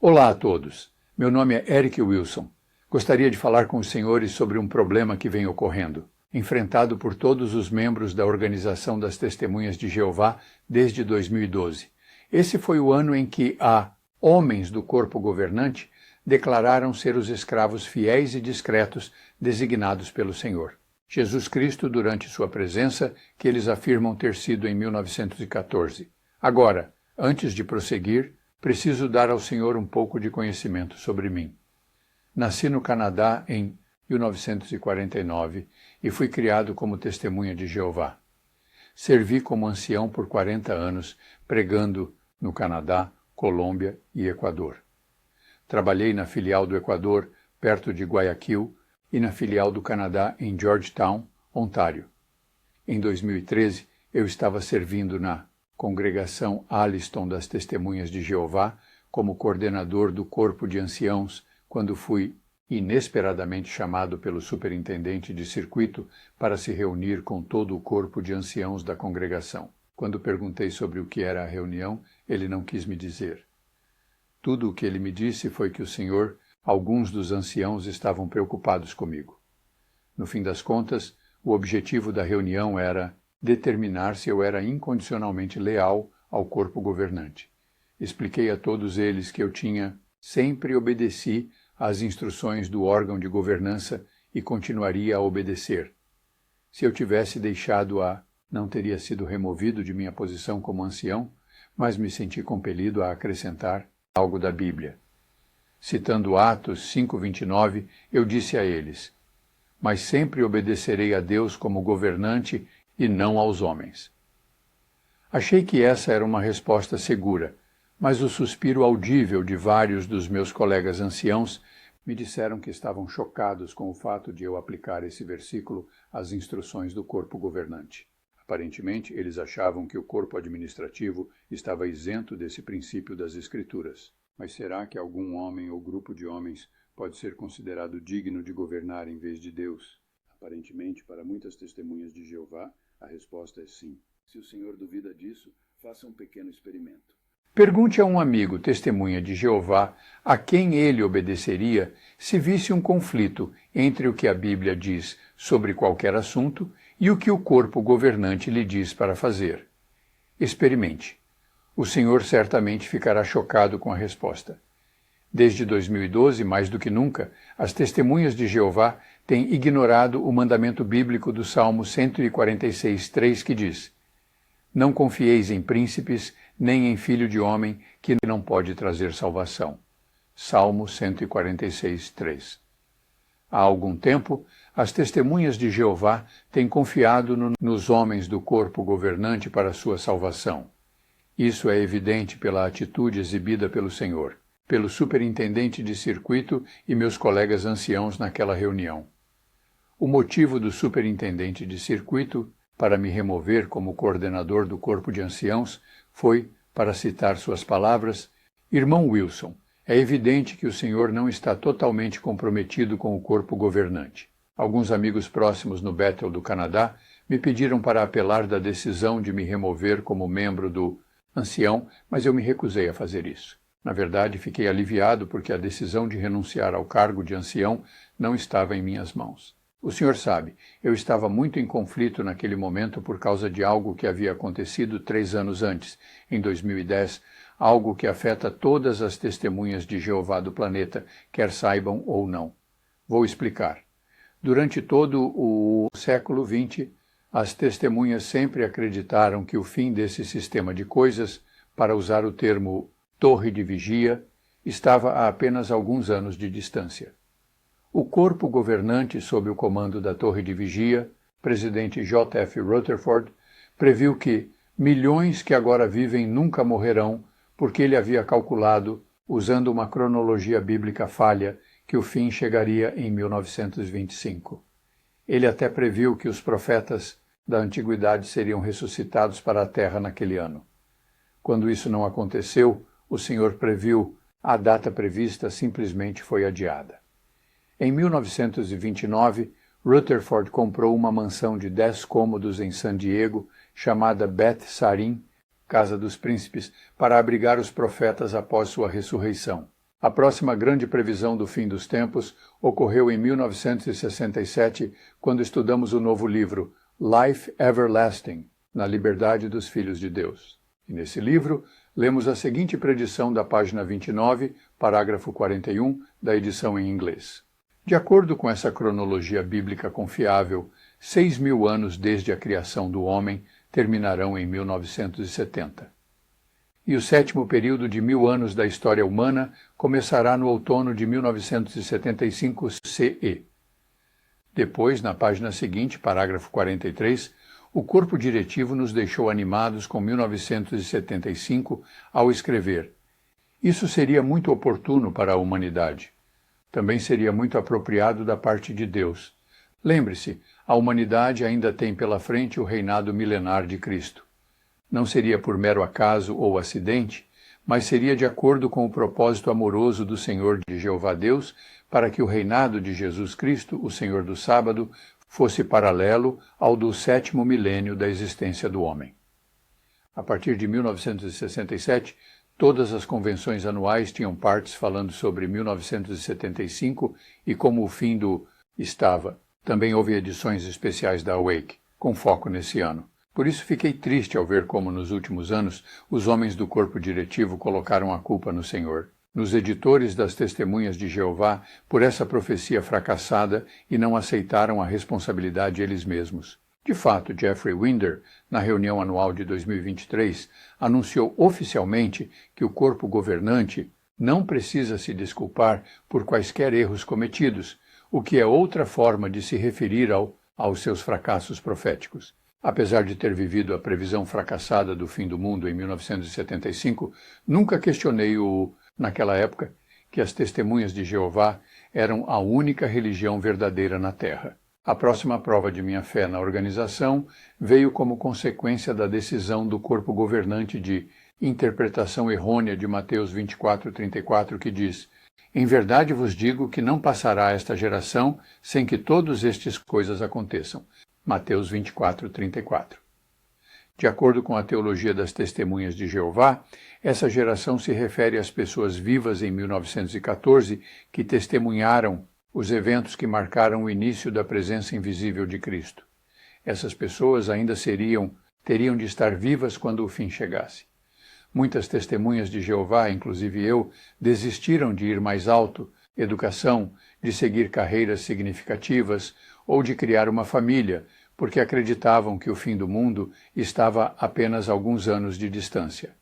Olá a todos. Meu nome é Eric Wilson. Gostaria de falar com os senhores sobre um problema que vem ocorrendo, enfrentado por todos os membros da Organização das Testemunhas de Jeová desde 2012. Esse foi o ano em que homens do corpo governante declararam ser os escravos fiéis e discretos designados pelo Senhor. Jesus Cristo, durante sua presença, que eles afirmam ter sido em 1914. Agora, antes de prosseguir, preciso dar ao Senhor um pouco de conhecimento sobre mim. Nasci no Canadá em 1949 e fui criado como testemunha de Jeová. Servi como ancião por 40 anos, pregando no Canadá, Colômbia e Equador. Trabalhei na filial do Equador, perto de Guayaquil, e na filial do Canadá em Georgetown, Ontário. Em 2013, eu estava servindo na Congregação Alliston das Testemunhas de Jeová como coordenador do corpo de anciãos quando fui inesperadamente chamado pelo superintendente de circuito para se reunir com todo o corpo de anciãos da congregação. Quando perguntei sobre o que era a reunião, ele não quis me dizer. Tudo o que ele me disse foi que alguns dos anciãos estavam preocupados comigo. No fim das contas, o objetivo da reunião era determinar se eu era incondicionalmente leal ao corpo governante. Expliquei a todos eles que eu sempre obedeci às instruções do órgão de governança e continuaria a obedecer. Se eu tivesse não teria sido removido de minha posição como ancião, mas me senti compelido a acrescentar algo da Bíblia. Citando Atos 5:29, eu disse a eles: "Mas sempre obedecerei a Deus como governante e não aos homens." Achei que essa era uma resposta segura, mas o suspiro audível de vários dos meus colegas anciãos me disseram que estavam chocados com o fato de eu aplicar esse versículo às instruções do corpo governante. Aparentemente, eles achavam que o corpo administrativo estava isento desse princípio das Escrituras. Mas será que algum homem ou grupo de homens pode ser considerado digno de governar em vez de Deus? Aparentemente, para muitas testemunhas de Jeová, a resposta é sim. Se o senhor duvida disso, faça um pequeno experimento. Pergunte a um amigo testemunha de Jeová a quem ele obedeceria se visse um conflito entre o que a Bíblia diz sobre qualquer assunto e o que o corpo governante lhe diz para fazer. Experimente. O senhor certamente ficará chocado com a resposta. Desde 2012, mais do que nunca, as testemunhas de Jeová têm ignorado o mandamento bíblico do Salmo 146:3 que diz: "Não confieis em príncipes, nem em filho de homem, que não pode trazer salvação." Salmo 146:3. Há algum tempo, as testemunhas de Jeová têm confiado nos homens do corpo governante para sua salvação. Isso é evidente pela atitude exibida pelo Senhor, pelo superintendente de circuito e meus colegas anciãos naquela reunião. O motivo do superintendente de circuito para me remover como coordenador do corpo de anciãos foi, para citar suas palavras: "Irmão Wilson, é evidente que o senhor não está totalmente comprometido com o corpo governante." Alguns amigos próximos no Bethel do Canadá me pediram para apelar da decisão de me remover como membro do ancião, mas eu me recusei a fazer isso. Na verdade, fiquei aliviado porque a decisão de renunciar ao cargo de ancião não estava em minhas mãos. O senhor sabe, eu estava muito em conflito naquele momento por causa de algo que havia acontecido 3 anos antes, em 2010, algo que afeta todas as testemunhas de Jeová do planeta, quer saibam ou não. Vou explicar. Durante todo o século XX, as testemunhas sempre acreditaram que o fim desse sistema de coisas, para usar o termo torre de vigia, estava a apenas alguns anos de distância. O corpo governante sob o comando da torre de vigia, presidente J.F. Rutherford, previu que milhões que agora vivem nunca morrerão, porque ele havia calculado, usando uma cronologia bíblica falha, que o fim chegaria em 1925. Ele até previu que os profetas da antiguidade seriam ressuscitados para a terra naquele ano. Quando isso não aconteceu, o Senhor previu, a data prevista simplesmente foi adiada. Em 1929, Rutherford comprou uma mansão de 10 cômodos em San Diego, chamada Beth Sarim, Casa dos Príncipes, para abrigar os profetas após sua ressurreição. A próxima grande previsão do fim dos tempos ocorreu em 1967, quando estudamos o novo livro Life Everlasting, na Liberdade dos Filhos de Deus. E nesse livro, lemos a seguinte predição da página 29, parágrafo 41, da edição em inglês. De acordo com essa cronologia bíblica confiável, 6.000 anos desde a criação do homem terminarão em 1970. E o sétimo período de 1.000 anos da história humana começará no outono de 1975 CE. Depois, na página seguinte, parágrafo 43, o corpo diretivo nos deixou animados com 1975 ao escrever: isso seria muito oportuno para a humanidade. Também seria muito apropriado da parte de Deus. Lembre-se, a humanidade ainda tem pela frente o reinado milenar de Cristo. Não seria por mero acaso ou acidente, mas seria de acordo com o propósito amoroso do Senhor de Jeová Deus, para que o reinado de Jesus Cristo, o Senhor do sábado, fosse paralelo ao do sétimo milênio da existência do homem. A partir de 1967, todas as convenções anuais tinham partes falando sobre 1975 e como o fim do estava. Também houve edições especiais da Awake, com foco nesse ano. Por isso fiquei triste ao ver como, nos últimos anos, os homens do corpo diretivo colocaram a culpa no Senhor, nos editores das Testemunhas de Jeová, por essa profecia fracassada e não aceitaram a responsabilidade eles mesmos. De fato, Jeffrey Winder, na reunião anual de 2023, anunciou oficialmente que o corpo governante não precisa se desculpar por quaisquer erros cometidos, o que é outra forma de se referir aos seus fracassos proféticos. Apesar de ter vivido a previsão fracassada do fim do mundo em 1975, nunca questionei naquela época, que as Testemunhas de Jeová eram a única religião verdadeira na Terra. A próxima prova de minha fé na organização veio como consequência da decisão do corpo governante de interpretação errônea de Mateus 24:34, que diz: em verdade vos digo que não passará esta geração sem que todas estas coisas aconteçam. Mateus 24:34. De acordo com a teologia das Testemunhas de Jeová, essa geração se refere às pessoas vivas em 1914 que testemunharam os eventos que marcaram o início da presença invisível de Cristo. Essas pessoas ainda teriam de estar vivas quando o fim chegasse. Muitas testemunhas de Jeová, inclusive eu, desistiram de ir mais alto, educação, de seguir carreiras significativas ou de criar uma família, porque acreditavam que o fim do mundo estava a apenas alguns anos de distância.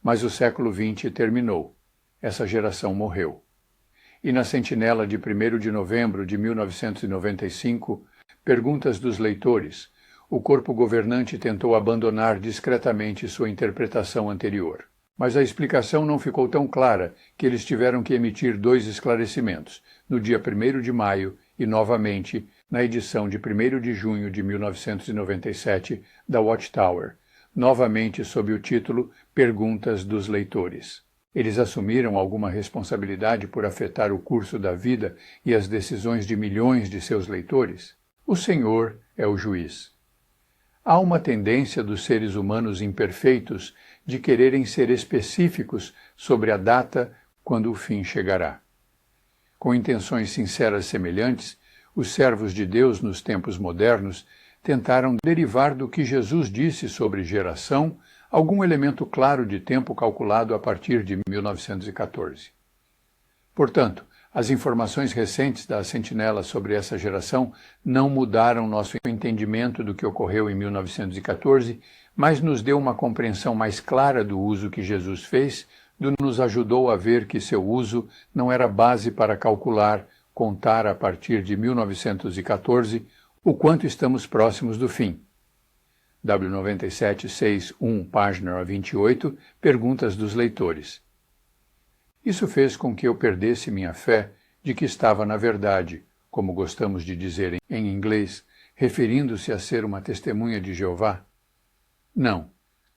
Mas o século XX terminou. Essa geração morreu. E na sentinela de 1º de novembro de 1995, perguntas dos leitores, o corpo governante tentou abandonar discretamente sua interpretação anterior. Mas a explicação não ficou tão clara que eles tiveram que emitir 2 esclarecimentos, no dia 1º de maio e, novamente, na edição de 1º de junho de 1997 da Watchtower, novamente sob o título Perguntas dos Leitores. Eles assumiram alguma responsabilidade por afetar o curso da vida e as decisões de milhões de seus leitores? O Senhor é o juiz. Há uma tendência dos seres humanos imperfeitos de quererem ser específicos sobre a data quando o fim chegará. Com intenções sinceras semelhantes, os servos de Deus nos tempos modernos tentaram derivar do que Jesus disse sobre geração algum elemento claro de tempo calculado a partir de 1914. Portanto, as informações recentes da Sentinela sobre essa geração não mudaram nosso entendimento do que ocorreu em 1914, mas nos deu uma compreensão mais clara do uso que Jesus fez, nos ajudou a ver que seu uso não era base para calcular, contar a partir de 1914 o quanto estamos próximos do fim. W9761, página 28, perguntas dos leitores. Isso fez com que eu perdesse minha fé de que estava na verdade, como gostamos de dizer em inglês, referindo-se a ser uma testemunha de Jeová? Não.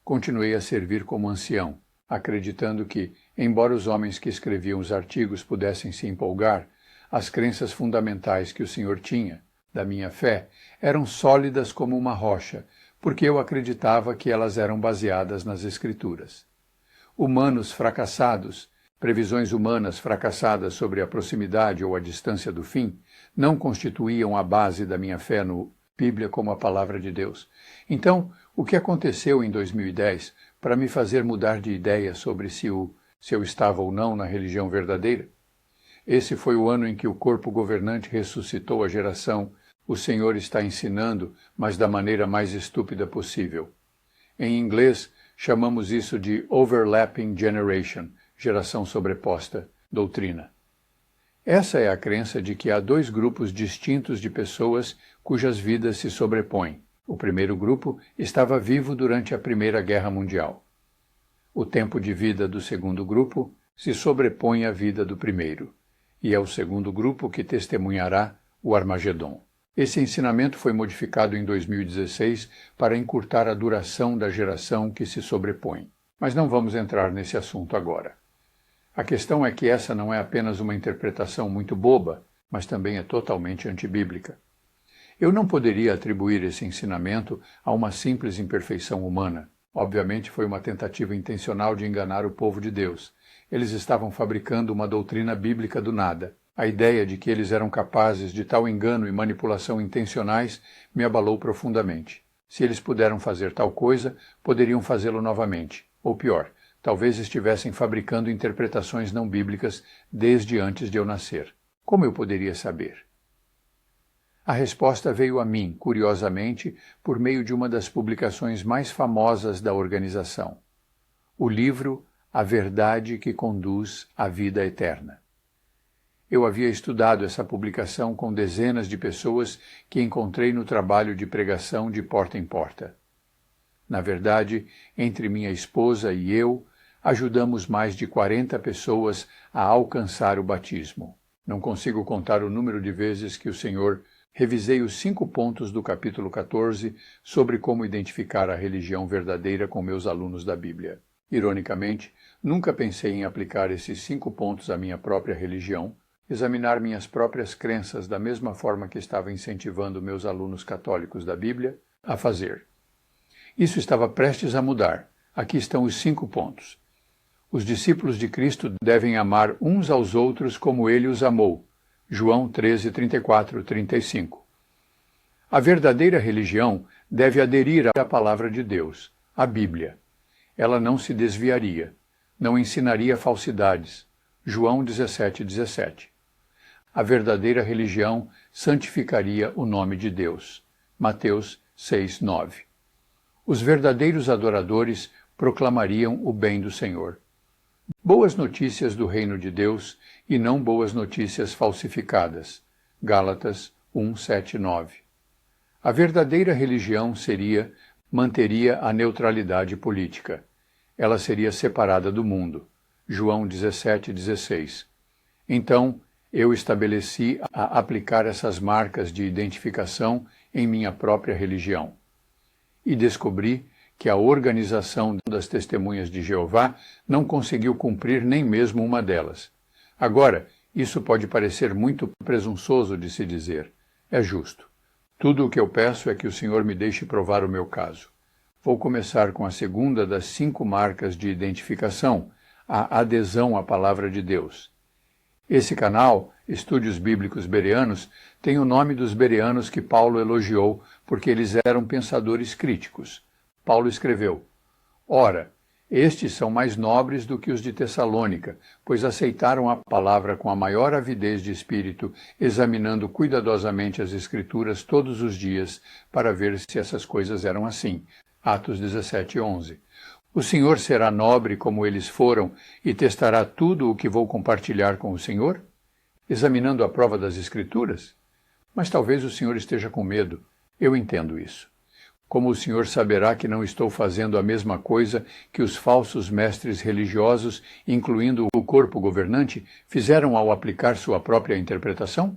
Continuei a servir como ancião, acreditando que, embora os homens que escreviam os artigos pudessem se empolgar, as crenças fundamentais que o Senhor tinha, da minha fé, eram sólidas como uma rocha, porque eu acreditava que elas eram baseadas nas Escrituras. Humanos fracassados, previsões humanas fracassadas sobre a proximidade ou a distância do fim, não constituíam a base da minha fé no Bíblia como a Palavra de Deus. Então, o que aconteceu em 2010 para me fazer mudar de ideia sobre se eu estava ou não na religião verdadeira? Esse foi o ano em que o corpo governante ressuscitou a geração "O Senhor está ensinando, mas da maneira mais estúpida possível". Em inglês, chamamos isso de overlapping generation, geração sobreposta, doutrina. Essa é a crença de que há dois grupos distintos de pessoas cujas vidas se sobrepõem. O primeiro grupo estava vivo durante a Primeira Guerra Mundial. O tempo de vida do segundo grupo se sobrepõe à vida do primeiro, e é o segundo grupo que testemunhará o Armagedon. Esse ensinamento foi modificado em 2016 para encurtar a duração da geração que se sobrepõe. Mas não vamos entrar nesse assunto agora. A questão é que essa não é apenas uma interpretação muito boba, mas também é totalmente antibíblica. Eu não poderia atribuir esse ensinamento a uma simples imperfeição humana. Obviamente foi uma tentativa intencional de enganar o povo de Deus. Eles estavam fabricando uma doutrina bíblica do nada. A ideia de que eles eram capazes de tal engano e manipulação intencionais me abalou profundamente. Se eles puderam fazer tal coisa, poderiam fazê-lo novamente. Ou pior, talvez estivessem fabricando interpretações não bíblicas desde antes de eu nascer. Como eu poderia saber? A resposta veio a mim, curiosamente, por meio de uma das publicações mais famosas da organização. O livro A Verdade que Conduz à Vida Eterna. Eu havia estudado essa publicação com dezenas de pessoas que encontrei no trabalho de pregação de porta em porta. Na verdade, entre minha esposa e eu, ajudamos mais de 40 pessoas a alcançar o batismo. Não consigo contar o número de vezes que o Senhor revisei os 5 pontos do capítulo 14 sobre como identificar a religião verdadeira com meus alunos da Bíblia. Ironicamente, nunca pensei em aplicar esses 5 pontos à minha própria religião, examinar minhas próprias crenças da mesma forma que estava incentivando meus alunos católicos da Bíblia a fazer. Isso estava prestes a mudar. Aqui estão os 5 pontos. Os discípulos de Cristo devem amar uns aos outros como ele os amou. João 13, 34, 35. A verdadeira religião deve aderir à palavra de Deus, à Bíblia. Ela não se desviaria, não ensinaria falsidades. João 17, 17. A verdadeira religião santificaria o nome de Deus. Mateus 6, 9. Os verdadeiros adoradores proclamariam o bem do Senhor. Boas notícias do reino de Deus e não boas notícias falsificadas. Gálatas 1, 7, 9. A verdadeira religião manteria a neutralidade política. Ela seria separada do mundo. João 17, 16. Então, eu estabeleci a aplicar essas marcas de identificação em minha própria religião. E descobri que a organização das Testemunhas de Jeová não conseguiu cumprir nem mesmo uma delas. Agora, isso pode parecer muito presunçoso de se dizer. É justo. Tudo o que eu peço é que o Senhor me deixe provar o meu caso. Vou começar com a segunda das 5 marcas de identificação, a adesão à Palavra de Deus. Esse canal, Estúdios Bíblicos Bereanos, tem o nome dos bereanos que Paulo elogiou porque eles eram pensadores críticos. Paulo escreveu: Ora, estes são mais nobres do que os de Tessalônica, pois aceitaram a palavra com a maior avidez de espírito, examinando cuidadosamente as Escrituras todos os dias, para ver se essas coisas eram assim. Atos 17, 11. O Senhor será nobre como eles foram e testará tudo o que vou compartilhar com o Senhor? Examinando a prova das Escrituras? Mas talvez o Senhor esteja com medo. Eu entendo isso. Como o Senhor saberá que não estou fazendo a mesma coisa que os falsos mestres religiosos, incluindo o corpo governante, fizeram ao aplicar sua própria interpretação?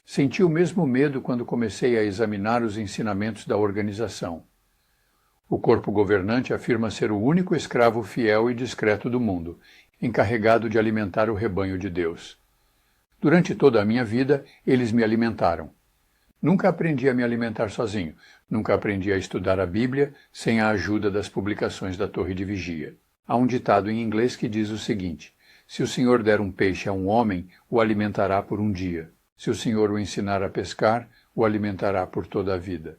Senti o mesmo medo quando comecei a examinar os ensinamentos da organização. O corpo governante afirma ser o único escravo fiel e discreto do mundo, encarregado de alimentar o rebanho de Deus. Durante toda a minha vida, eles me alimentaram. Nunca aprendi a me alimentar sozinho. Nunca aprendi a estudar a Bíblia sem a ajuda das publicações da Torre de Vigia. Há um ditado em inglês que diz o seguinte: Se o Senhor der um peixe a um homem, o alimentará por um dia. Se o Senhor o ensinar a pescar, o alimentará por toda a vida.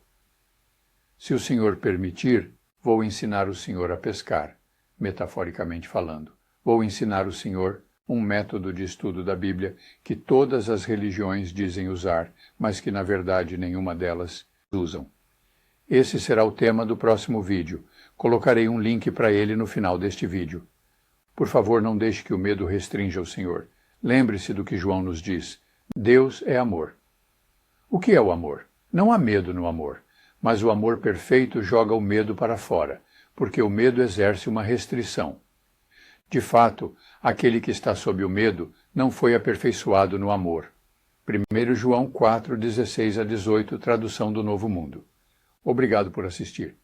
Se o Senhor permitir, vou ensinar o Senhor a pescar, metaforicamente falando. Vou ensinar o Senhor um método de estudo da Bíblia que todas as religiões dizem usar, mas que na verdade nenhuma delas usam. Esse será o tema do próximo vídeo. Colocarei um link para ele no final deste vídeo. Por favor, não deixe que o medo restrinja o Senhor. Lembre-se do que João nos diz. Deus é amor. O que é o amor? Não há medo no amor, mas o amor perfeito joga o medo para fora, porque o medo exerce uma restrição. De fato, aquele que está sob o medo não foi aperfeiçoado no amor. 1 João 4, 16 a 18, tradução do Novo Mundo. Obrigado por assistir.